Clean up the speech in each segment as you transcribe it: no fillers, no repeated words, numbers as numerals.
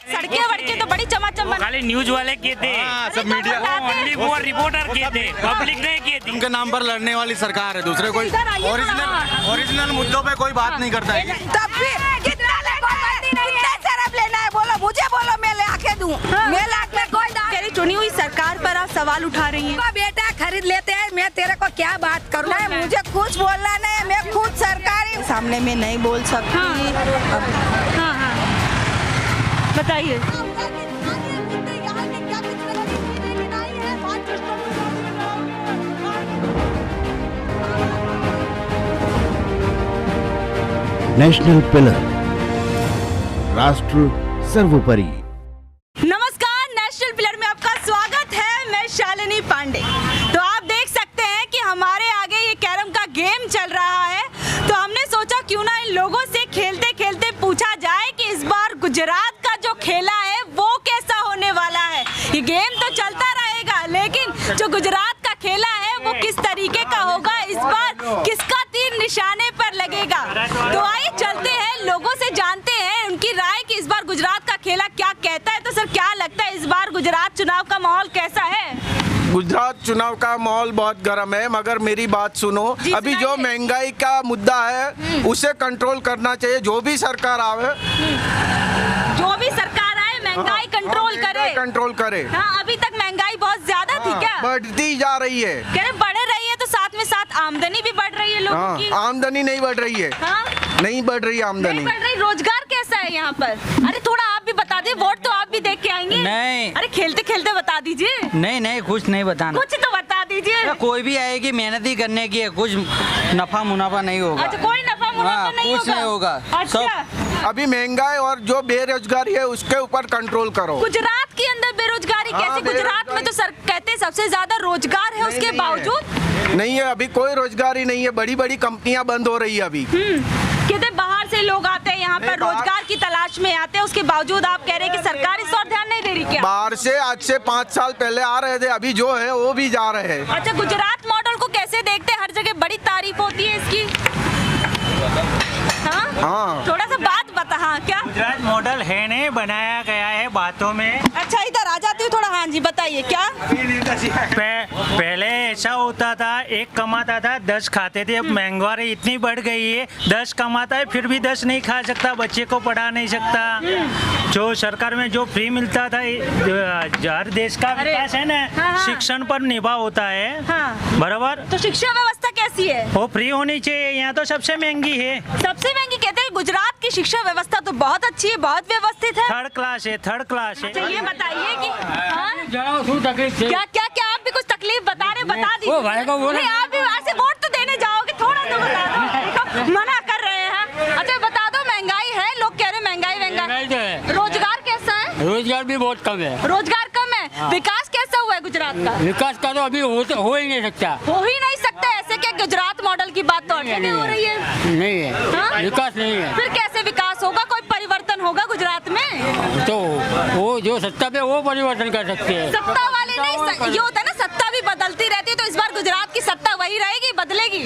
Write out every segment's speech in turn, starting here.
सड़कें वड़कें तो बड़ी चमाचम खाली न्यूज वाले किए थे, सब मीडिया ओनली वो रिपोर्टर किए थे, पब्लिक नहीं किए थे। उनके नाम पर लड़ने वाली सरकार है, दूसरे कोई ओरिजिनल मुद्दों पे कोई बात नहीं करता है। तब भी कितना सरफ लेना है बोलो, मुझे बोलो, मैं ले आके दूं। मैं लाख में कोई तेरी चुनी हुई सरकार पर आप सवाल उठा रही हैं। बेटा खरीद लेते हैं, मैं तेरे को क्या बात करूँ? मुझे कुछ बोलना नहीं, मैं खुद सरकारी सामने में नहीं बोल सकती। हाँ हाँ बताइए। नेशनल पिलर, राष्ट्र सर्वोपरि। नमस्कार, नेशनल पिलर में आपका स्वागत है। मैं शालिनी पांडे। तो आप देख सकते हैं कि हमारे आगे ये कैरम का गेम चल रहा है, तो हमने सोचा क्यों ना इन लोगों से खेलते खेलते पूछा जाए कि इस बार गुजरात का जो खेला है वो कैसा होने वाला है। ये गेम तो चलता रहेगा, लेकिन जो गुजरात का खेला है वो किस तरीके का होगा, इस बार किसका तीर निशाने पर लगेगा। तो आइए चलते हैं, लोगों से जानते हैं उनकी राय कि इस बार गुजरात का खेला क्या कहता है। तो सर क्या लगता है इस बार गुजरात चुनाव का माहौल कैसा है? गुजरात चुनाव का माहौल बहुत गर्म है, मगर मेरी बात सुनो। अभी जो महंगाई का मुद्दा है उसे कंट्रोल करना चाहिए। जो भी सरकार आवे, महंगाई कंट्रोल करे। हाँ, अभी तक महंगाई बहुत ज्यादा थी क्या? बढ़ती जा रही है। कह रहे बढ़ रही है, तो साथ में साथ आमदनी भी बढ़ रही है लोगों की। आमदनी नहीं बढ़ रही है। हाँ? नहीं बढ़ रही आमदनी। नहीं बढ़ रही। रोजगार कैसा है यहाँ पर? अरे थोड़ा आप भी बता दे, वोट तो आप भी देख के आएंगे। नहीं, अरे खेलते खेलते बता दीजिए। नहीं कुछ नहीं बताना। कुछ तो बता दीजिए। कोई भी आएगी मेहनत ही करने की है, कुछ नफा मुनाफा नहीं होगा। अच्छा, कोई नफा मुनाफा नहीं कुछ नहीं होगा। अच्छा, अभी महंगाई और जो बेरोजगारी है उसके ऊपर कंट्रोल करो। गुजरात के अंदर बेरोजगारी कैसे? गुजरात में तो सर कहते हैं सबसे ज्यादा रोजगार है, उसके बावजूद नहीं है। अभी कोई रोजगारी नहीं है, बड़ी बड़ी कंपनियां बंद हो रही है अभी। कहते बाहर से लोग आते हैं यहाँ पर रोजगार की तलाश में आते हैं, उसके बावजूद आप कह रहे हैं कि सरकार इस और ध्यान नहीं दे रही क्या? बाहर से आज से 5 साल पहले आ रहे थे, अभी जो है वो भी जा रहे हैं। अच्छा, गुजरात मॉडल को कैसे देखते हैं? हर जगह बड़ी तारीफ होती है इसकी। हाँ? थोड़ा सा बात बता। हाँ क्या? गुजरात मॉडल है नहीं, बनाया गया है बातों में। अच्छा, इधर आ जाती हूँ थोड़ा। हाँ जी बताइए क्या? पहले ऐसा होता था, एक कमाता था 10 खाते थे। अब महंगाई इतनी बढ़ गई है, 10 कमाता है फिर भी 10 नहीं खा सकता, बच्चे को पढ़ा नहीं सकता। जो सरकार में जो फ्री मिलता था, हर देश का विकास है ना, शिक्षण पर निभा होता है। बराबर। तो शिक्षा व्यवस्था कैसी है? वो फ्री होनी चाहिए। यहाँ तो सबसे महंगी है। सबसे महंगी कहते हैं। गुजरात की शिक्षा व्यवस्था तो बहुत अच्छी है, बहुत व्यवस्थित है। थर्ड क्लास है। अच्छा, ये बताइए कि तकलीफ क्या क्या क्या आप भी कुछ तकलीफ बता दीजिए। नहीं, आप भी वहाँ से वोट तो देने जाओगे, थोड़ा तो बता दो। मना कर रहे हैं। अच्छा बता दो, महंगाई है, लोग कह रहे हैं महंगाई तो है। रोजगार कैसा है? रोजगार भी बहुत कम है। रोजगार कम है। विकास कैसा हुआ है गुजरात का? विकास का तो अभी हो ही नहीं सकता। हो ही नहीं सकता। ऐसे क्या गुजरात मॉडल की बात तो अटके नहीं हो रही है? नहीं है, विकास नहीं है। फिर कैसे विकास होगा? कोई परिवर्तन होगा गुजरात में? तो वो जो सत्ता पे वो परिवर्तन कर सकते हैं। सत्ता वाले नहीं, ये होता है ना, सत्ता भी बदलती रहती है। तो इस बार गुजरात की सत्ता वही रहेगी, बदलेगी?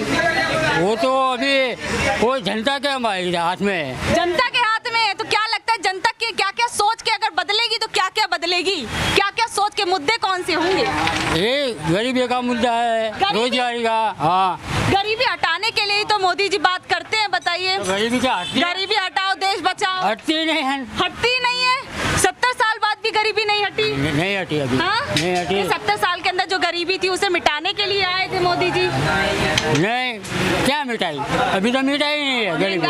वो तो अभी वो जनता के हमारे हाथ में है। जनता के हाथ में है। तो क्या लगता है जनता की क्या क्या सोच के अगर बदलेगी तो क्या क्या बदलेगी? क्या क्या सोच के मुद्दे कौन से होंगे? ये गरीबी का मुद्दा है, रोजगारी का। हाँ, गरीबी हटाने के लिए तो मोदी जी बात करते हैं, बताइए। गरीबी क्या हटती? गरीबी हटाओ, देश बचाओ। हटती नहीं है। हटती नहीं है। 70 साल बाद भी गरीबी नहीं हटी। नहीं हटी अभी। नहीं हटी। 70 साल के अंदर जो गरीबी थी उसे मिटाने के लिए आए थे मोदी जी। नहीं, क्या मिटाई? अभी तो मिटाई नहीं है गरीबी।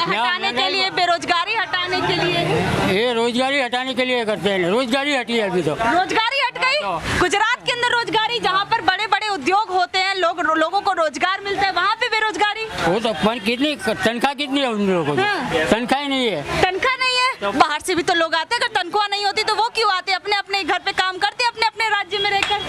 हटाने के लिए, बेरोजगारी हटाने के लिए। ये रोजगारी हटाने के लिए करते हैं। रोजगारी हटी है अभी तो। रोजगारी हट गई गुजरात के अंदर। रोजगारी जहाँ पर बड़े बड़े उद्योग होते हैं, लोगों को रोजगार मिलता है, वहाँ पे बेरोजगारी। वो तो कितनी तनख्वाह कितनी है उन लोगों की? तनख्वाह ही नहीं है। तनख्वाह नहीं है। बाहर से भी तो लोग आते हैं। अगर तनख्वाह नहीं होती तो वो क्यों आते? अपने अपने घर पे काम करते, अपने अपने राज्य में रहकर।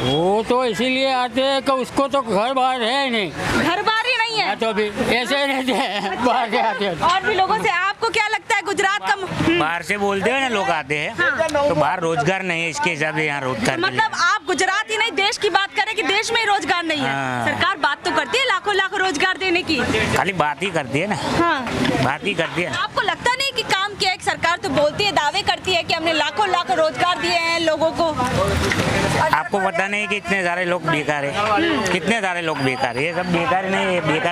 वो तो इसीलिए आते हैं कि उसको तो घर बार है नहीं। घर बार ही नहीं है तो अभी ऐसे रहते हैं, बाहर से आते हैं। और भी लोगों से आपको क्या लगता है गुजरात का? बाहर से बोलते हैं ना लोग आते हैं, तो बाहर रोजगार नहीं है, इसके हिसाब से यहाँ रोजगार। मतलब आप गुजरात ही नहीं देश की बात करें कि देश में ही रोजगार नहीं है। सरकार बात तो करती है लाखों लाखों रोजगार देने की, खाली बात ही करती है ना। हाँ। बात ही करती है। आपको लगता नहीं कि काम किया, एक सरकार तो बोलती है, दावे करती है कि हमने लाखों लाखों रोजगार दिए हैं लोगों को। आपको पता नहीं कि इतने सारे लोग बेकार है, कितने सारे लोग बेकार है, ये सब बेकार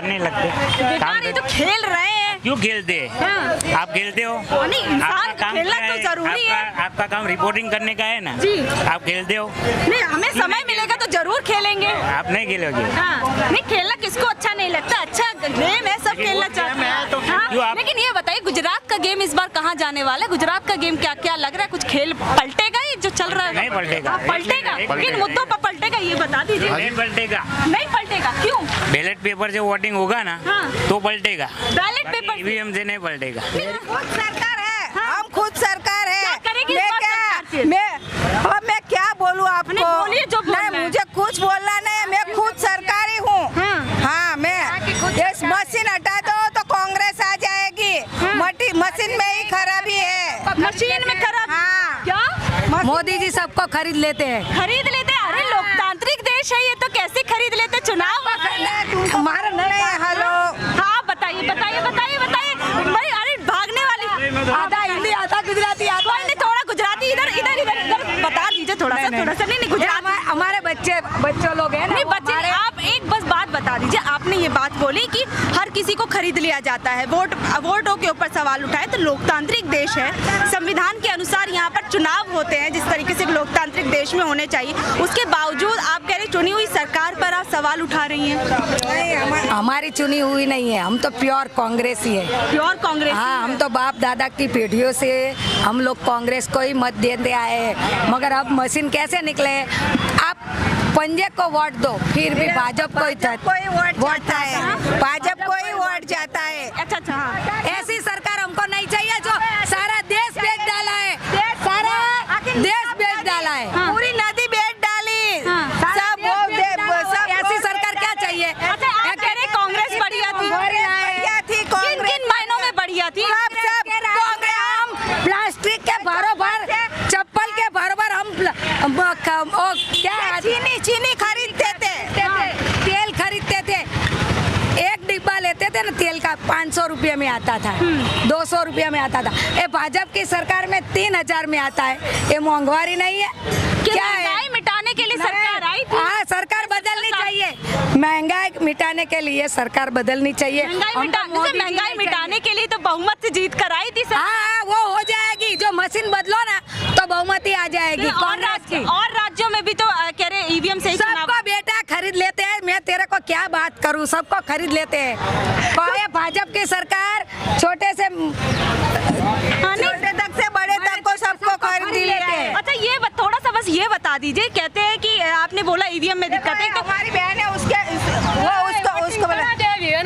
नहीं लगते। बेकार ही तो खेल रहे हैं। क्यों खेलते हैं? हाँ। आप खेलते हो? नहीं, इंसान आपका काम खेलना क्या तो है? जरूरी है। आपका काम रिपोर्टिंग करने का है ना जी। आप खेलते हो? नहीं, हमें समय मिलेगा तो जरूर खेलेंगे। आप नहीं खेलोगे? हाँ, नहीं खेलना किसको अच्छा नहीं लगता, अच्छा गेम है, सब खेलना चाहते हैं। क्यों हाँ, आप- लेकिन ये बताइए गुजरात का गेम इस बार कहाँ जाने वाला है? गुजरात का गेम क्या क्या लग रहा है? कुछ खेल पलटेगा ये जो चल रहा है? नहीं पलटेगा। हाँ, पलटेगा, किन मुद्दों पर पलटेगा ये बता दीजिए। नहीं पलटेगा। नहीं पलटेगा, क्यों? बैलेट पेपर से वोटिंग होगा ना हाँ। तो पलटेगा, बैलेट पेपर ईवीएम से नहीं पलटेगा। खुद सरकार है, हाँ। हम खुद सरकार है। क्या करेगी इस मैं बार सरकार क्या फिर? मैं क्या बोलूँ आपको? नहीं, बोलिए जो बोलना है। नहीं, मुझे कुछ बोलना नहीं है, मैं खुद सरकारी हूँ। हाँ, मैं ये मशीन हटा दो तो कांग्रेस आ जाएगी। मशीन में ही खराबी है। मशीन में खराब। हाँ। क्या मोदी जी सबको खरीद लेते हैं। खरीद लेते हैं? अरे लोकतांत्रिक देश है ये, तो कैसे खरीद लेते? चुनाव हमारा नहीं है। हेलो, हाँ बताइए बताइए बताइए बताइए भाई। अरे भागने वाली आधा हिंदी आधा गुजराती आता कोई नहीं, थोड़ा गुजराती इधर इधर इधर इधर बता दीजिए थोड़ा सा नहीं गुजराती। हमारे बच्चे लोग हैं ना, नहीं बच्चे, आप एक बस बात बता दीजिए। आपने ये बात बोली कि हर किसी को खरीद लिया जाता है, वोटों के ऊपर सवाल उठाए, तो लोकतांत्रिक देश है, संविधान के अनुसार यहाँ पर चुनाव होते हैं जिस तरीके से लोकतांत्रिक देश में होने चाहिए। उसके बावजूद आप कह रहे चुनी हुई सरकार पर आप सवाल उठा रही हैं। हमारी चुनी हुई नहीं है, हम तो प्योर कांग्रेस ही है। प्योर कांग्रेस। हाँ, हम तो बाप दादा की पीढ़ियों से हम लोग कांग्रेस को ही मत देते आए हैं। मगर अब मशीन कैसे निकले? आप पंजे को वोट दो, फिर भी भाजपा को ही वोट जाता है, भाजपा को ही वोट जाता है। अच्छा अच्छा, हाँ। ऐसी सरकार हमको नहीं चाहिए जो सारा देश बेच डाला है, सारा देश बेच डाला है, हाँ। पूरी नदी बेच डाली, हाँ। सब ऐसी सरकार क्या चाहिए? अच्छा, आप कह रहे कांग्रेस बढ़िया थी? बढ़िया थी किन कांग्रेस। किन मायनों में बढ़िया थी? सब कांग्रेस। हम प्लास्टिक के भरोभर, चप्पल के भरोभर हम क्या चीनी खरीदते थे, तेल खरीदते थे। एक डिब्बा लेते थे ना तेल का, 500 रुपये में आता था, 200 रुपये में आता था। ये भाजपा की सरकार में 3000 में आता है। ये महंगाई नहीं है क्या है? महंगाई मिटाने के लिए सरकार आई थी। हाँ, सरकार बदलनी चाहिए। महंगाई मिटाने के लिए सरकार बदलनी चाहिए। महंगाई मिटाने के लिए तो बहुमत से जीत कर आई थी सर। हाँ, वो हो जाएगी। जो मशीन बदलो ना तो बहुमती आ जाएगी कांग्रेस की। और राज्यों में भी तो कह रहे ईवीएम से ही चुनाव। सबको बेटा खरीद लेते हैं। मैं तेरे को क्या बात करूं, सबको खरीद लेते हैं। ये भाजपा की सरकार छोटे से छोटे तक से बड़े तक को सबको खरीद लेते हैं। अच्छा, ये थोड़ा सा बस ये बता दीजिए। कहते हैं कि आपने बोला ईवीएम में दिक्कत है, तो हमारी बहन है, उसको बोला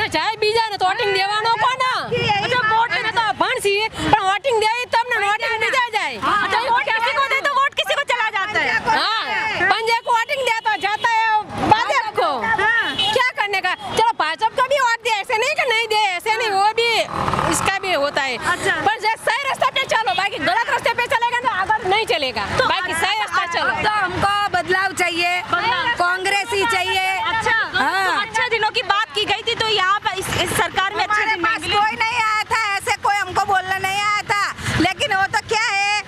चाहे बीजा ने तो वोटिंग देवानो कोना अच्छा वोट ने तो फणसी पण वोटिंग देई तब ने वोटिंग बीजा जाए अच्छा, वोट किसी को दे तो वोट किसी को चला जाता है। हां पंजे को वोटिंग दे तो जाता है भाजपा को। क्या करने का? चलो भाजपा का भी वोट दे, ऐसे नहीं कि नहीं दे, ऐसे नहीं, वो भी इसका भी होता है। अच्छा। पर जब सही रास्ते पे चलो, बाकी गलत रास्ते पे चलेगा तो आगे नहीं चलेगा। बाकी सही रास्ता चलो। तो हमको बदलाव चाहिए, कांग्रेस ही चाहिए। अच्छा, हाँ। तो अच्छे दिनों की बात की गई थी, तो यहाँ पर इस सरकार में अच्छे हमारे दिन पास मिले। कोई नहीं आया था, ऐसे कोई हमको बोलना नहीं आया था। लेकिन वो तो क्या है,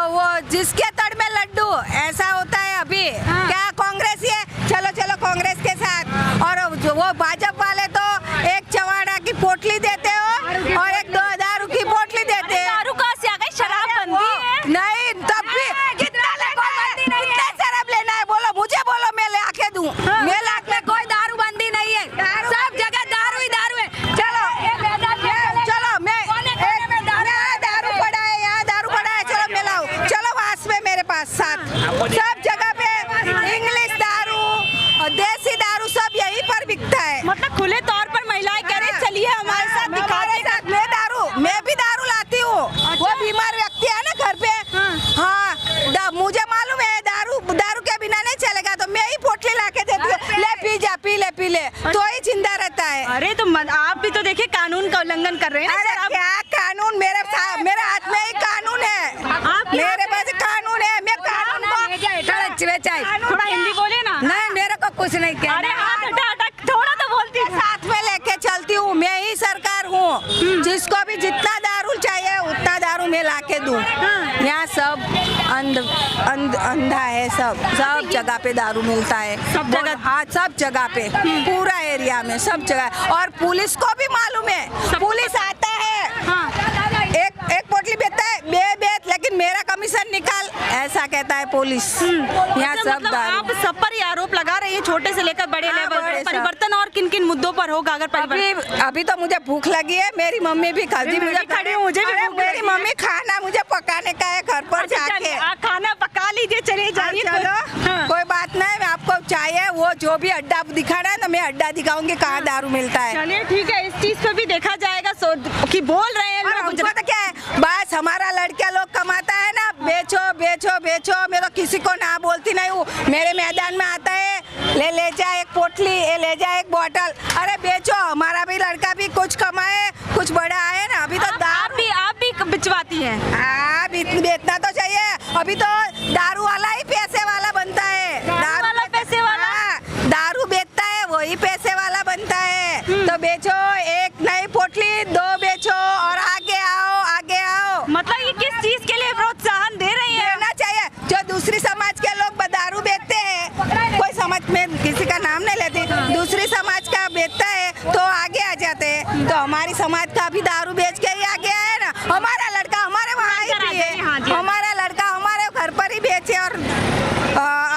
वो जिसके तड़ में लड्डू ऐसा होता है अभी। क्या कांग्रेस ही है? चलो चलो कांग्रेस के साथ। और वो भाजपा वाले तो एक चवाड़ा की पोटली देते हो और एक 2 दारू की पोटली देते हैं। दारू कहाँ से आ गई? शराब बंदी है। नहीं, तब भी कितना शराब लेना है? बोलो, मुझे बोलो, मैं ले आके दूं। मेला में कोई दारू बंदी नहीं है, सब जगह दारू ही दारू है। चलो चलो, मैं यहाँ दारू पड़ा है, यहाँ दारू पड़ा है, चलो मैं लाऊं। चलो वास में मेरे पास साथ, सब जगह पे इंग्लिश दारू और देसी दारू सब यहीं पर बिकता है। मतलब खुले तौर पर महिलाएं कह रही चलिए हमारे साथ दिखाते हैं। मैं भी दारू लाती हूँ। वो बीमार व्यक्ति है ना घर पे, हाँ, मुझे मालूम है दारू के बिना नहीं चलेगा, तो मैं ही पोटली ला के देती हूँ। ले पी ले तो ही जिंदा रहता है। अरे तो आप भी तो देखिए कानून का उल्लंघन कर रहे हैं ना अरे सर। आप क्या कानून? मेरे हाथ में ही कानून है, मेरे पास कानून है। मैं कानून को थोड़ा हिंदी बोलिए ना। नहीं, मेरे को कुछ नहीं कहना। अरे हाथ हटा हटा, थोड़ा तो बोलती है। साथ में लेके चलती हूँ, मैं ही सरकार हूँ। जिसको भी जितना दारू चाहिए उतना यहाँ सब अंधा है, सब जगह पे दारू मिलता है, सब जगह? हाँ सब जगह पे, पूरा एरिया में सब जगह। और पुलिस को भी मालूम है, पुलिस आता है, एक पोटली बेचता है, बेच, लेकिन मेरा कमीशन निकाल, ऐसा कहता है पुलिस। यहाँ सब मतलब दारू। आप सब पर ही आरोप लगा रहे हैं, छोटे से लेकर बड़े हाँ, लेवल बड़े पर। सब। परिवर्तन और किन किन मुद्दों पर होगा अगर परिवर्तन? अभी तो मुझे भूख लगी है, मेरी मम्मी भी खाती, मैं भी खड़ी हूँ, मुझे भी अरे, भूख मेरी लगी है। मम्मी खाना मुझे पकाने का है घर पर अच्छा, जाके। चलिए, खाना पका लीजिए, चलिए जाइए। चलो, कोई बात नहीं, मैं आपको चाहिए वो जो भी अड्डा दिखाना है ना, मैं अड्डा दिखाऊंगी कहाँ दारू मिलता है। चलिए ठीक है, इस चीज पे भी देखा जाएगा कि बोल रहे हैं और लोग। हमको तो क्या है, बस हमारा लड़का लोग कमाता है ना, बेचो बेचो बेचो, मैं तो किसी को ना बोलती नहीं हूँ। मेरे मैदान में आता है, ले जा एक पोटली, ले जा एक बोतल, अरे बेचो, हमारा भी लड़का भी कुछ कमाए, कुछ बड़ा आए ना। अभी तो आप भी बिचवाती हैं? हाँ, बेचना तो चाहिए। अभी तो दारू वाला ही पैसे वाला बनता है, दारू वाला पैसे वाला? हाँ, दारू बेचता है वही पैसे वाला बनता है। तो बेचो, एक नई पोटली, 2 बेचो और आगे आओ, आगे आओ। मतलब ये किस चीज के लिए प्रोत्साहन दे रही है? देना चाहिए। जो दूसरी समाज के लोग दारू बेचते हैं, कोई समाज में किसी का नाम नहीं लेती, दूसरी समाज का बेचता है तो आगे आ जाते हैं। तो हमारी समाज का भी दारू बेच के ही आगे आया ना। हमारा लड़का हमारे वहाँ ही पिए, हमारा लड़का हमारे घर पर ही बेचे और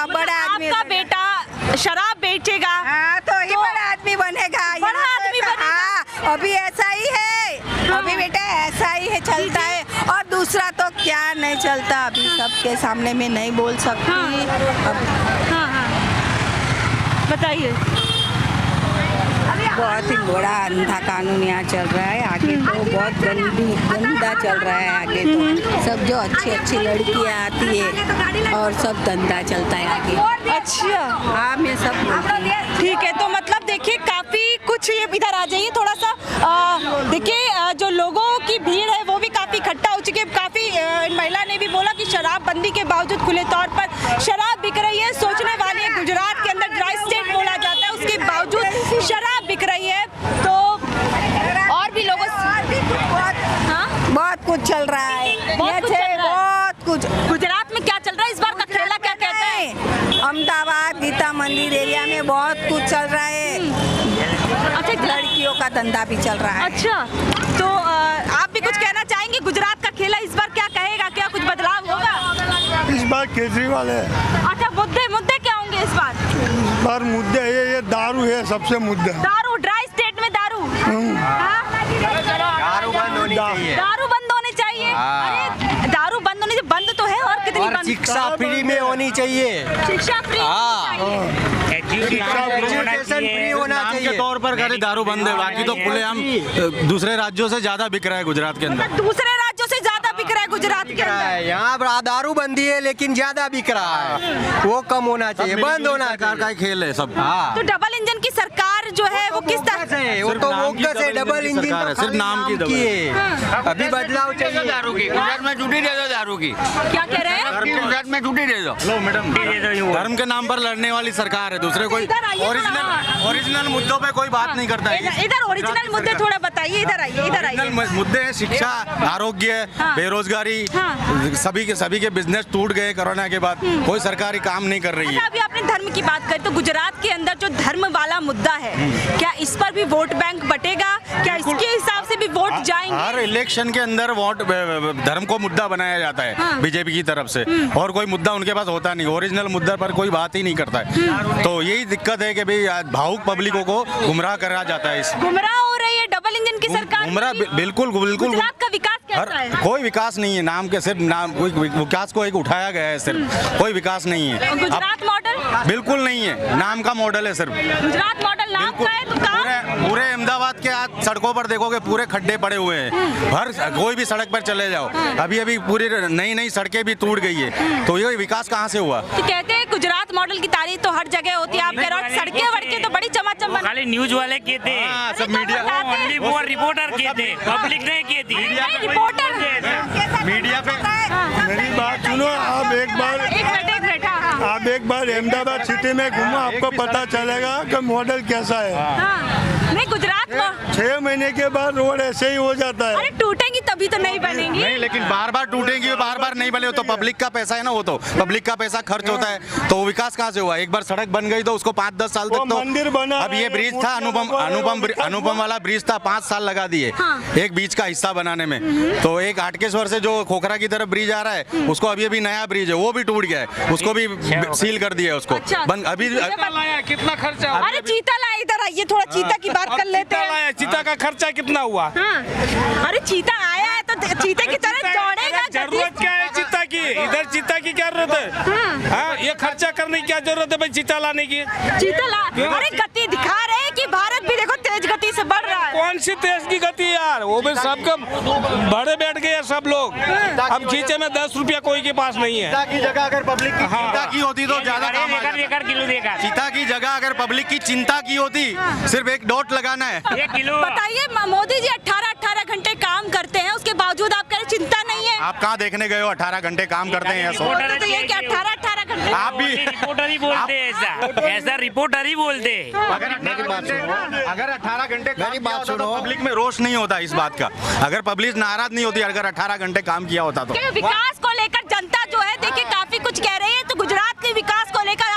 बड़ा आदमी। आपका बेटा शराब बेचेगा? हाँ, तो ये बड़ा आदमी बनेगा, बड़ा आदमी बनेगा? हाँ, अभी ऐसा ही है, अभी बेटा ऐसा ही है, चलता है। और दूसरा तो क्या नहीं चलता, अभी सबके सामने में नहीं बोल सकती। हाँ हाँ, बताइए। बहुत ही बड़ा अंधा कानून यहाँ चल रहा है, आगे तो बहुत गंदा चल रहा है। आगे तो सब जो अच्छी लड़कियाँ आती है और सब धंधा चलता है आगे। अच्छा, हाँ, मैं सब ठीक है। तो मतलब देखिए, काफी कुछ, ये इधर आ जाइए थोड़ा सा। देखिए, जो लोगों की भीड़ है वो भी काफी इकट्ठा हो चुकी है। काफी महिला ने भी बोला कि शराबबंदी के बावजूद खुले तौर पर शराब बिक रही है। सोचने वाली है, गुजरात के अंदर ड्राई स्टेट बोला जाता है, उसके बावजूद शराब बिक रही है। तो और भी लोगों बहुत कुछ चल रहा है, बहुत कुछ चल रहा है। बहुत कुछ। गुजरात में क्या चल रहा है इस बार का खेला, क्या कहते हैं? अहमदाबाद गीता मंदिर एरिया में बहुत कुछ चल रहा है। अच्छा, लड़कियों का धंधा भी चल रहा है। अच्छा, तो आप भी कुछ कहना चाहेंगे? गुजरात का खेला इस बार क्या कहेगा, क्या कुछ बदलाव होगा? इस बार केजरीवाल है। अच्छा, मुद्दे क्या होंगे इस बार? मुद्दे ये दारू है, सबसे मुद्दा। दारू, ड्राई स्टेट में दारू। हाँ? दारू बंद होनी चाहिए। दारू बंद होनी चाहिए। अरे दारू बंद होनी चाहिए, बंद तो है, और कितनी बंद? शिक्षा फ्री में होनी चाहिए। शिक्षा फ्री होनी चाहिए। एजुकेशन फ्री होना चाहिए। के तौर पर करे दारू बंद है, बाकी तो खुलेआम दूसरे राज्यों से ज्यादा बिक रहा है गुजरात के अंदर। दूसरे राज्यों से ज्यादा बिक रहा है गुजरात के अंदर। यहाँ दारू बंदी है लेकिन ज्यादा बिक रहा है, वो कम होना चाहिए, बंद होना। सरकार का खेल है सब। तो डबल इंजन की सरकार जो है वो किस तरह से? वो तो बोगस है, डबल इंजन सरकार है, सिर्फ नाम की है। अभी बदलाव चाहिए दारू की। गुजरात में छुट्टी दे दो दारू की। क्या कह रहे हैं? गुजरात में छुट्टी दे दो। लो मैडम, धर्म के नाम पर लड़ने वाली सरकार है, दूसरे कोई ओरिजिनल मुद्दों पे कोई बात नहीं करता है। इधर ओरिजिनल मुद्दे थोड़ा बताइए, इधर आइए, इधर आइए। मुद्दे हैं शिक्षा, आरोग्य, बेरोजगारी, सभी के बिजनेस टूट गए कोरोना के बाद, कोई सरकारी काम नहीं कर रही है। अच्छा, अभी आपने धर्म की बात करी, तो गुजरात के अंदर जो धर्म वाला मुद्दा है, क्या इस पर भी वोट बैंक बटेगा? क्या इसके हिसाब से भी वोट जाएंगे? हर इलेक्शन के अंदर वोट धर्म को मुद्दा बनाया जाता है बीजेपी की तरफ से, और कोई मुद्दा उनके पास होता नहीं, ओरिजिनल मुद्दा पर कोई बात ही नहीं करता है। तो यही दिक्कत है कि भाई भावुक पब्लिकों को गुमराह करा जाता है। गुमराह हो रही है डबल इंजन की सरकार। गुमराह बिल्कुल। गुजरात का विकास कैसा है? कोई विकास नहीं है, नाम के सिर्फ नाम, विकास को एक उठाया गया है सिर्फ, कोई विकास नहीं है। गुजरात मॉडल बिल्कुल नहीं है, नाम का मॉडल है सिर्फ। गुजरात मॉडल नाम का है, तो पूरे अहमदाबाद के आज सड़कों पर देखोगे पूरे खड्डे पड़े हुए हैं। हर कोई भी सड़क पर चले जाओ, अभी पूरी नई सड़कें भी टूट गई है। तो ये विकास कहाँ से हुआ? तो कहते हैं गुजरात मॉडल की तारीफ तो हर जगह होती है, आप कह रहे हो सड़कें वड़कें तो बड़ी चमाचम बन। खाली न्यूज वाले कहते हैं, सब मीडिया ओनली वो रिपोर्टर कहते हैं, पब्लिक नहीं कहती। रिपोर्टर मीडिया पे मेरी बात सुनो, आप एक बार एक मिनट आप एक बार अहमदाबाद सिटी में घूमो, आपको पता चलेगा कि मॉडल कैसा है। हाँ, नहीं गुजरात में 6 महीने के बाद रोड ऐसे ही हो जाता है। अरे टूटेंगी तभी तो नहीं बनेंगी। नहीं, लेकिन बार बार टूटेंगी, बार बार नहीं बने तो पब्लिक का पैसा है ना, वो तो पब्लिक का पैसा खर्च होता है, तो वो विकास कहाँ से हुआ? एक बार सड़क बन गई तो उसको 5-10 साल तक तो मंदिर बना। अब ये ब्रिज था अनुपम वाला ब्रिज था, 5 साल लगा दिए एक बीच का हिस्सा बनाने में। तो एक हाटकेश्वर से जो खोखरा की तरफ ब्रिज आ रहा है उसको अभी नया ब्रिज है वो भी टूट गया है, उसको भी सील कर दिया है उसको। अच्छा। अभी कितना खर्चा? अरे चीता लाए, इधर आइए थोड़ा चीता की बात कर लेते हैं। चीता का खर्चा कितना हुआ? हाँ, अरे चीता आया है तो चीते की तरह दौड़ेगा। जरूरत क्या है चीता की? इधर चीता की क्या जरूरत है? हाँ, ये खर्चा करने की क्या जरूरत है भाई चीता लाने की? चीता ला, अरे गति दिखा रहे हैं कि भारत भी देखो तेज गति से बढ़ रहा है। कौन सी तेज की गति है यार? वो भी सबको बड़े बैठ गए हैं सब लोग। अब खींचे में 10 रुपया कोई के पास नहीं है। की जगह अगर पब्लिक की चिंता की होती तो ज्यादा काम आ जाता। किलो देगा। चीता की जगह अगर पब्लिक की चिंता की होती, सिर्फ एक डॉट लगाना है। 1 किलो। बताइए मोदी जी 18 घंटे काम करते हैं, उसके बावजूद आप कह रहे चिंता नहीं है। आप कहाँ देखने गए हो 18 घंटे काम करते हैं? तो ये क्या 18 घंटे? आप भी रिपोर्टर ही बोलते हैं ऐसा रिपोर्टर ही बोलते हैं। अगर 18 घंटे मेरी बात सुनो, पब्लिक में रोष नहीं होता इस बात का। अगर पब्लिक नाराज नहीं होती अगर 18 घंटे काम किया होता तो। विकास को लेकर जनता जो है देखिए काफी कुछ कह रही है, तो गुजरात के विकास को लेकर